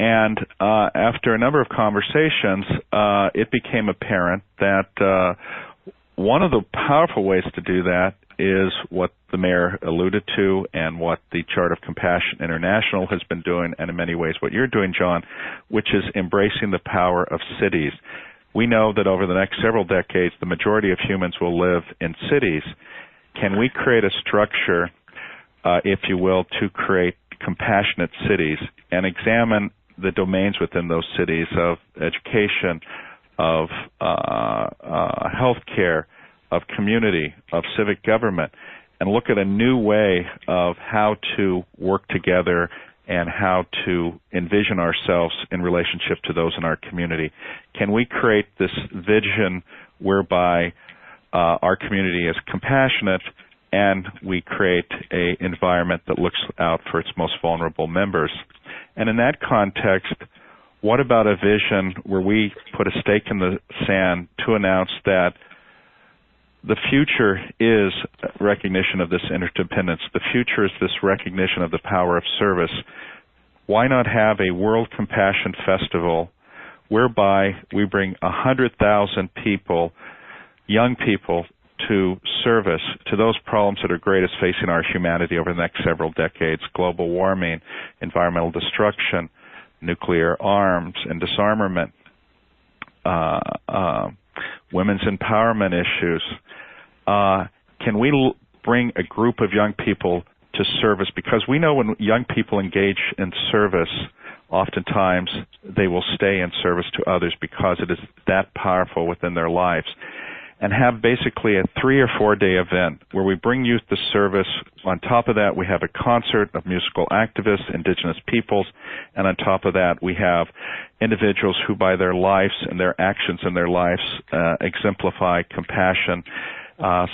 And after a number of conversations, it became apparent that one of the powerful ways to do that is what the mayor alluded to and what the Chart of Compassion International has been doing, and in many ways what you're doing, John, which is embracing the power of cities. We know that over the next several decades, the majority of humans will live in cities. Can we create a structure, if you will, to create compassionate cities and examine the domains within those cities of education, of healthcare, of community, of civic government, and look at a new way of how to work together and how to envision ourselves in relationship to those in our community? Can we create this vision whereby our community is compassionate and we create an environment that looks out for its most vulnerable members? And in that context, what about a vision where we put a stake in the sand to announce that the future is recognition of this interdependence. The future is this recognition of the power of service. Why not have a World Compassion Festival whereby we bring 100,000 people, young people, to service, to those problems that are greatest facing our humanity over the next several decades: global warming, environmental destruction, nuclear arms and disarmament, women's empowerment issues. Can we bring a group of young people to service? Because we know when young people engage in service, oftentimes they will stay in service to others because it is that powerful within their lives. And have basically a 3 or 4 day event where we bring youth to service. On top of that, we have a concert of musical activists, indigenous peoples, and on top of that, we have individuals who by their lives and their actions in their lives exemplify compassion,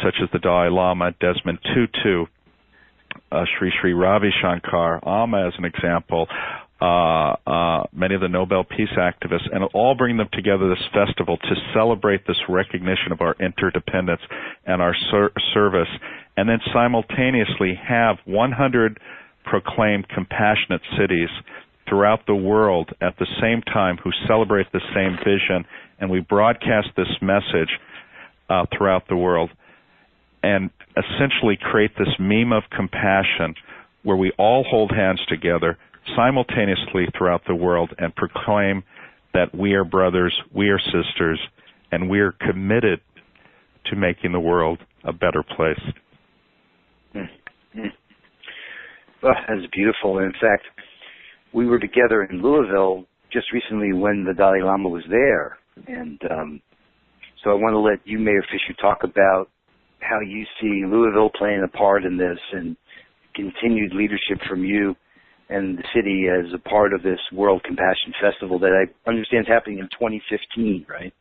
such as the Dalai Lama, Desmond Tutu, Sri Sri Ravi Shankar, Amma as an example, many of the Nobel Peace activists, and all bring them together this festival to celebrate this recognition of our interdependence and our service, and then simultaneously have 100 proclaimed compassionate cities throughout the world at the same time who celebrate the same vision, and we broadcast this message throughout the world and essentially create this meme of compassion where we all hold hands together simultaneously throughout the world and proclaim that we are brothers, we are sisters, and we are committed to making the world a better place. Mm-hmm. Well, that's beautiful. In fact, we were together in Louisville just recently when the Dalai Lama was there. And so I want to let you, Mayor Fischer, talk about how you see Louisville playing a part in this and continued leadership from you and the city as a part of this World Compassion Festival that I understand is happening in 2015, right?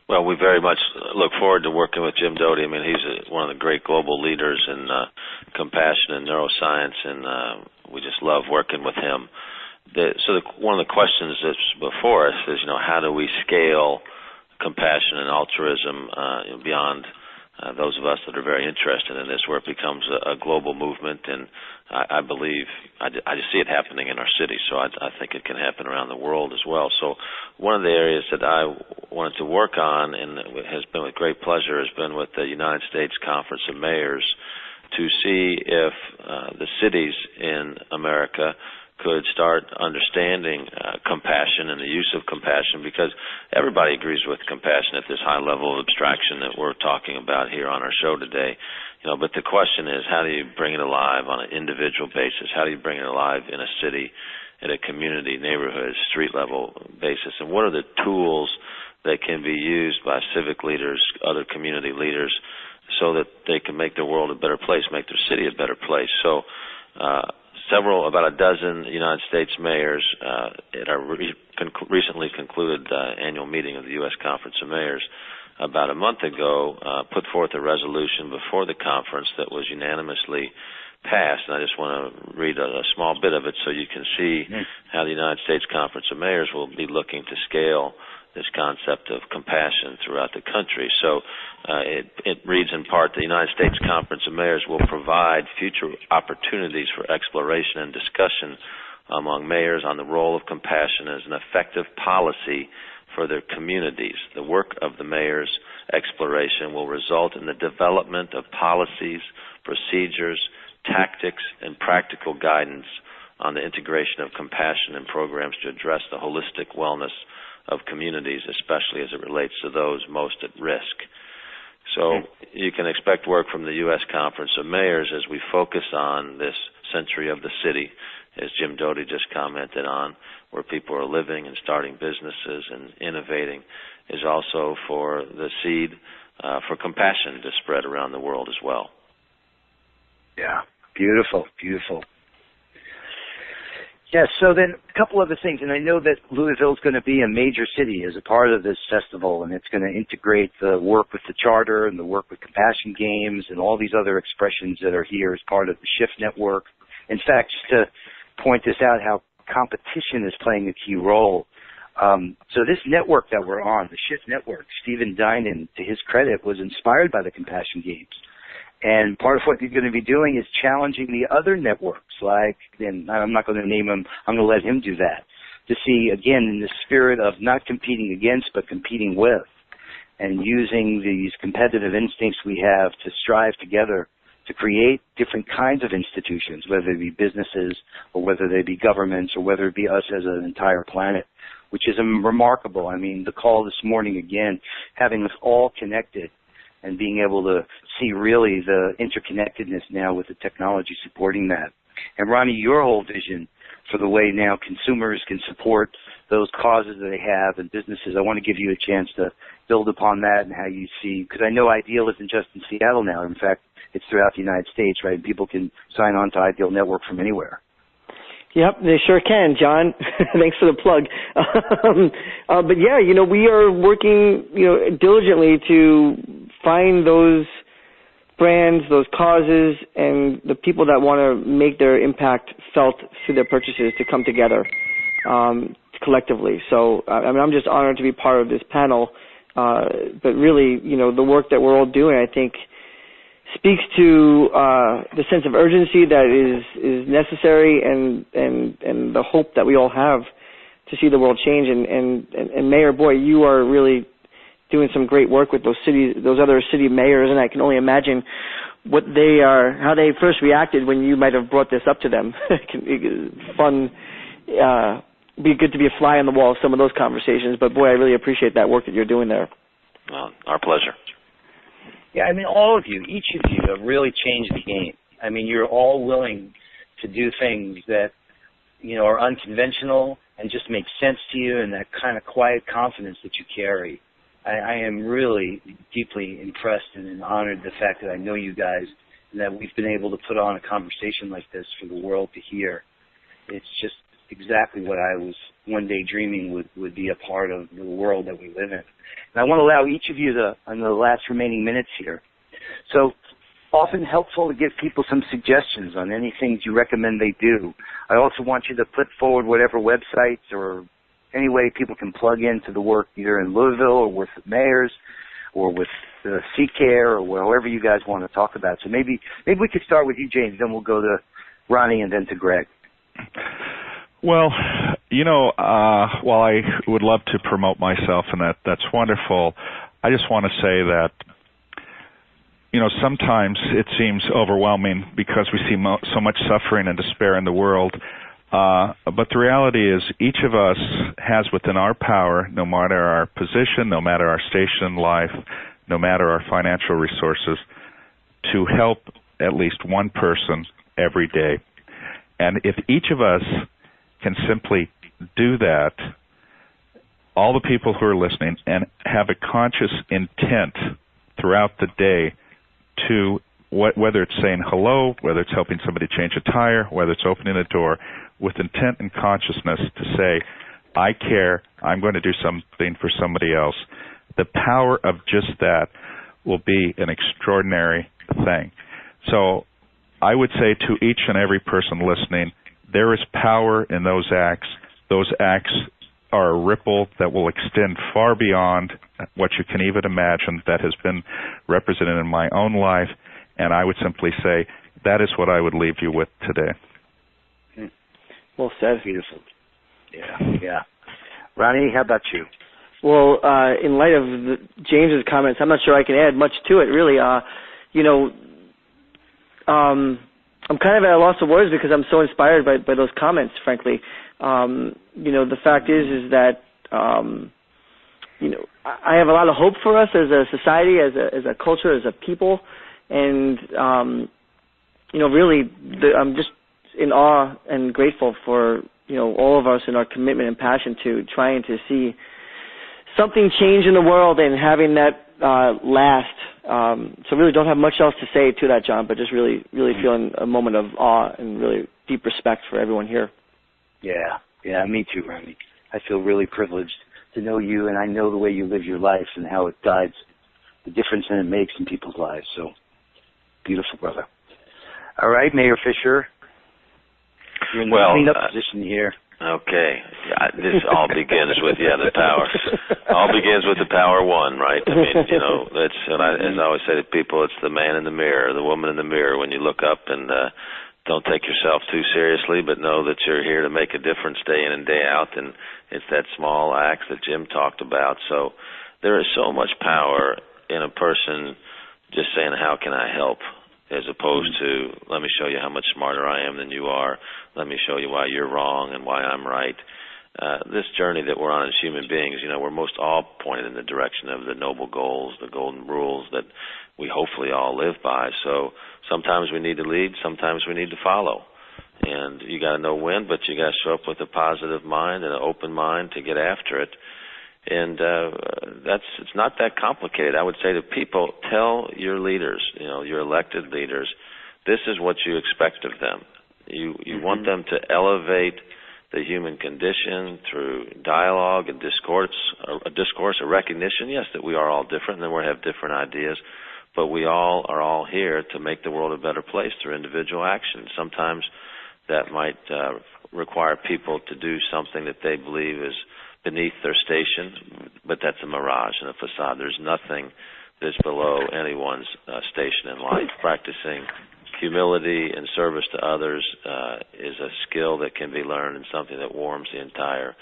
Well, we very much look forward to working with Jim Doty. I mean, he's one of the great global leaders in compassion and neuroscience, and we just love working with him. One of the questions that's before us is, how do we scale compassion and altruism beyond those of us that are very interested in this, where it becomes a global movement? And I believe, I just see it happening in our city, so I think it can happen around the world as well. So one of the areas that I wanted to work on, and it has been with great pleasure, has been with the United States Conference of Mayors to see if the cities in America could start understanding compassion and the use of compassion, because everybody agrees with compassion at this high level of abstraction that we're talking about here on our show today. But the question is, how do you bring it alive on an individual basis? How do you bring it alive in a city, at a community, neighborhood, street level basis? And what are the tools that can be used by civic leaders, other community leaders, so that they can make their world a better place, make their city a better place? So about a dozen United States mayors at our recently concluded annual meeting of the U.S. Conference of Mayors about a month ago put forth a resolution before the conference that was unanimously passed. And I just want to read a small bit of it so you can see how the United States Conference of Mayors will be looking to scale this concept of compassion throughout the country. So it reads in part, the United States Conference of Mayors will provide future opportunities for exploration and discussion among mayors on the role of compassion as an effective policy for their communities. The work of the mayors' exploration will result in the development of policies, procedures, tactics, and practical guidance on the integration of compassion in programs to address the holistic wellness of communities, especially as it relates to those most at risk. So you can expect work from the U.S. Conference of Mayors as we focus on this century of the city, as Jim Doty just commented on, where people are living and starting businesses and innovating, is also for the seed for compassion to spread around the world as well. Yeah, beautiful, beautiful. Yes, so then a couple other things, and I know that Louisville is going to be a major city as a part of this festival, and it's going to integrate the work with the charter and the work with Compassion Games and all these other expressions that are here as part of the Shift Network. In fact, just to point this out, how competition is playing a key role. So this network that we're on, the Shift Network, Stephen Dinan, to his credit, was inspired by the Compassion Games. And part of what he's going to be doing is challenging the other networks, and I'm not going to name him, I'm going to let him do that, to see, again, in the spirit of not competing against, but competing with, and using these competitive instincts we have to strive together to create different kinds of institutions, whether they be businesses or whether they be governments or whether it be us as an entire planet, which is remarkable. I mean, the call this morning, again, having us all connected and being able to see really the interconnectedness now with the technology supporting that. And Ronny, your whole vision for the way now consumers can support those causes that they have and businesses, I want to give you a chance to build upon that and how you see, because I know Ideal isn't just in Seattle now. In fact, it's throughout the United States, right? People can sign on to Ideal Network from anywhere. Yep, they sure can, John. Thanks for the plug. But yeah, we are working, diligently to find those brands, those causes, and the people that want to make their impact felt through their purchases to come together collectively. So, I'm just honored to be part of this panel. But really, the work that we're all doing, I think, speaks to the sense of urgency that is necessary and the hope that we all have to see the world change. And Mayor, boy, you are really doing some great work with those other city mayors, and I can only imagine how they first reacted when you might have brought this up to them. Fun, be good to be a fly on the wall of some of those conversations. But boy, I really appreciate that work that you're doing there. Well, our pleasure. Yeah, I mean, all of you, each of you have really changed the game. I mean, you're all willing to do things that, are unconventional and just make sense to you, and that kind of quiet confidence that you carry. I am really deeply impressed and honored the fact that I know you guys and that we've been able to put on a conversation like this for the world to hear. It's just exactly what I was one day dreaming would be a part of the world that we live in. And I want to allow each of you in the last remaining minutes here. So often helpful to give people some suggestions on any things you recommend they do. I also want you to put forward whatever websites or any way people can plug into the work either in Louisville or with the mayors or with the CCARE or however you guys want to talk about. So maybe we could start with you, James, then we'll go to Ronny and then to Greg. Well, while I would love to promote myself, and that's wonderful, I just want to say that, sometimes it seems overwhelming because we see so much suffering and despair in the world. But the reality is each of us has within our power, no matter our position, no matter our station in life, no matter our financial resources, to help at least one person every day. And if each of us can simply do that, all the people who are listening, and have a conscious intent throughout the day to, whether it's saying hello, whether it's helping somebody change a tire, whether it's opening a door, with intent and consciousness to say, I care, I'm going to do something for somebody else, the power of just that will be an extraordinary thing. So I would say to each and every person listening, there is power in those acts. Those acts are a ripple that will extend far beyond what you can even imagine, that has been represented in my own life. And I would simply say that is what I would leave you with today. Well said. Beautiful. Yeah. Ronny, how about you? Well, in light of James's comments, I'm not sure I can add much to it, really. I'm kind of at a loss of words because I'm so inspired by those comments, frankly. The fact is that, I have a lot of hope for us as a society, as a culture, as a people. And, really, I'm just in awe and grateful for, all of us and our commitment and passion to trying to see something change in the world and having that last. So really don't have much else to say to that, John, but just really feeling a moment of awe and really deep respect for everyone here. Yeah, me too, Ronny. I feel really privileged to know you, and I know the way you live your life and how it guides the difference that it makes in people's lives. So, beautiful, brother. All right, Mayor Fischer, you're in the cleanup position here. Okay. This all begins with, the power. All begins with the power one, right? I mean, that's, as I always say to people, it's the man in the mirror, the woman in the mirror. When you look up and don't take yourself too seriously, but know that you're here to make a difference day in and day out, and it's that small act that Jim talked about. So there is so much power in a person just saying, how can I help? As opposed to, let me show you how much smarter I am than you are. Let me show you why you're wrong and why I'm right. This journey that we're on as human beings, we're most all pointed in the direction of the noble goals, the golden rules that we hopefully all live by. So sometimes we need to lead, sometimes we need to follow. And you got to know when, but you got to show up with a positive mind and an open mind to get after it. And it's not that complicated. I would say to people, tell your leaders, your elected leaders, this is what you expect of them. You want them to elevate the human condition through dialogue and discourse, a recognition, yes, that we are all different and we have different ideas, but we all are all here to make the world a better place through individual action. Sometimes that might require people to do something that they believe is beneath their station, but that's a mirage and a facade. There's nothing that's below anyone's station in life. Practicing humility and service to others is a skill that can be learned and something that warms the entire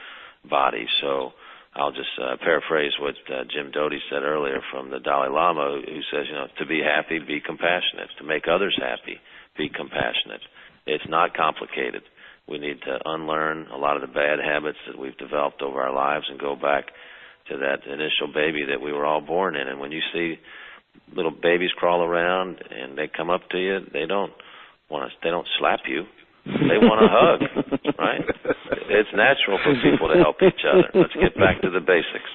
body. So I'll just paraphrase what Jim Doty said earlier from the Dalai Lama, who says, to be happy, be compassionate. To make others happy, be compassionate. It's not complicated. We need to unlearn a lot of the bad habits that we've developed over our lives and go back to that initial baby that we were all born in. And when you see little babies crawl around and they come up to you, they don't slap you. They want a hug, right? It's natural for people to help each other. Let's get back to the basics.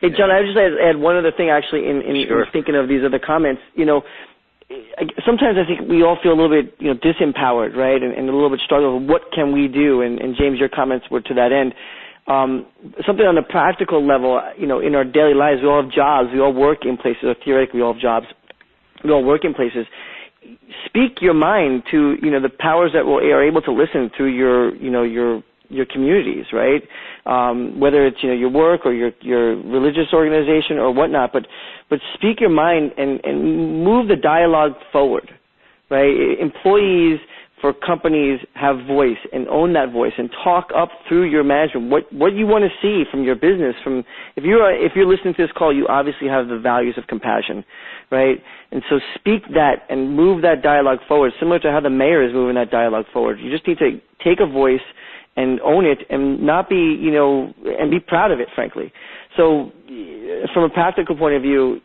Hey, John, I would just add one other thing, actually, in thinking of these other comments. Sometimes I think we all feel a little bit, disempowered, right, and a little bit struggle. What can we do? And James, your comments were to that end. Something on a practical level, in our daily lives, we all have jobs. We all work in places. Or theoretically, we all have jobs. We all work in places. Speak your mind to, the powers that are able to listen through your communities, right? Whether it's, your work or your religious organization or whatnot, but speak your mind and move the dialogue forward, right? Employees, for companies have voice and own that voice and talk up through your management what you want to see from your business. From if you're listening to this call, you obviously have the values of compassion, right? And so speak that and move that dialogue forward, similar to how the mayor is moving that dialogue forward. You just need to take a voice and own it and not be, and be proud of it, frankly. So from a practical point of view,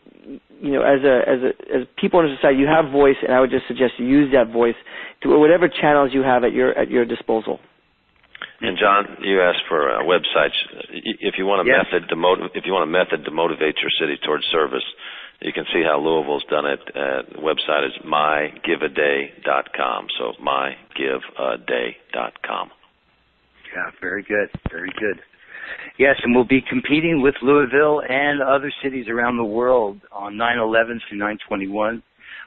as people in society, you have voice, and I would just suggest you use that voice to whatever channels you have at your disposal. And John, you asked for websites. If you want a method to motivate your city towards service, you can see how Louisville's done it. The website is mygiveaday.com. So mygiveaday.com. Yeah, very good, very good. Yes, and we'll be competing with Louisville and other cities around the world on 9/11 through 9/21,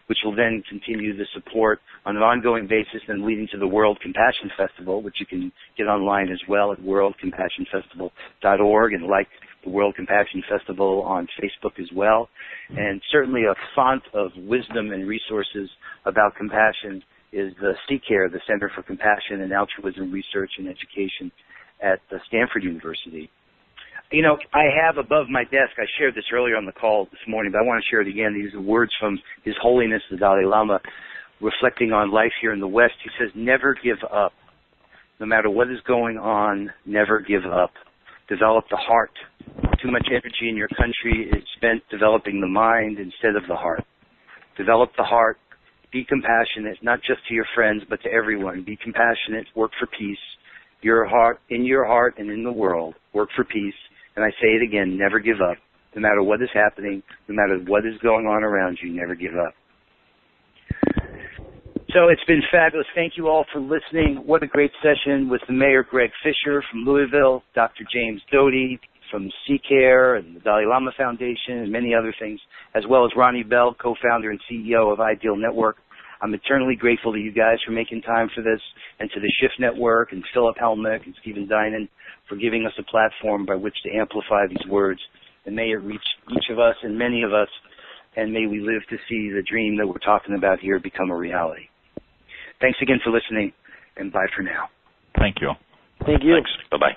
which will then continue the support on an ongoing basis and leading to the World Compassion Festival, which you can get online as well at worldcompassionfestival.org, and like the World Compassion Festival on Facebook as well. And certainly a font of wisdom and resources about compassion is the CCARE, the Center for Compassion and Altruism Research and Education at Stanford University. I have above my desk, I shared this earlier on the call this morning, but I want to share it again. These are words from His Holiness the Dalai Lama, reflecting on life here in the West. He says, never give up. No matter what is going on, never give up. Develop the heart. Too much energy in your country is spent developing the mind instead of the heart. Develop the heart. Be compassionate, not just to your friends, but to everyone. Be compassionate. Work for peace. In your heart and in the world. Work for peace. And I say it again, never give up. No matter what is happening, no matter what is going on around you, never give up. So it's been fabulous. Thank you all for listening. What a great session with the Mayor, Greg Fischer from Louisville, Dr. James Doty from CCARE and the Dalai Lama Foundation and many other things, as well as Ronny Bell, co-founder and CEO of Ideal Network. I'm eternally grateful to you guys for making time for this, and to the Shift Network and Philip Helmick and Stephen Dinan for giving us a platform by which to amplify these words. And may it reach each of us and many of us, and may we live to see the dream that we're talking about here become a reality. Thanks again for listening, and bye for now. Thank you. Thank you. Thanks. Bye-bye.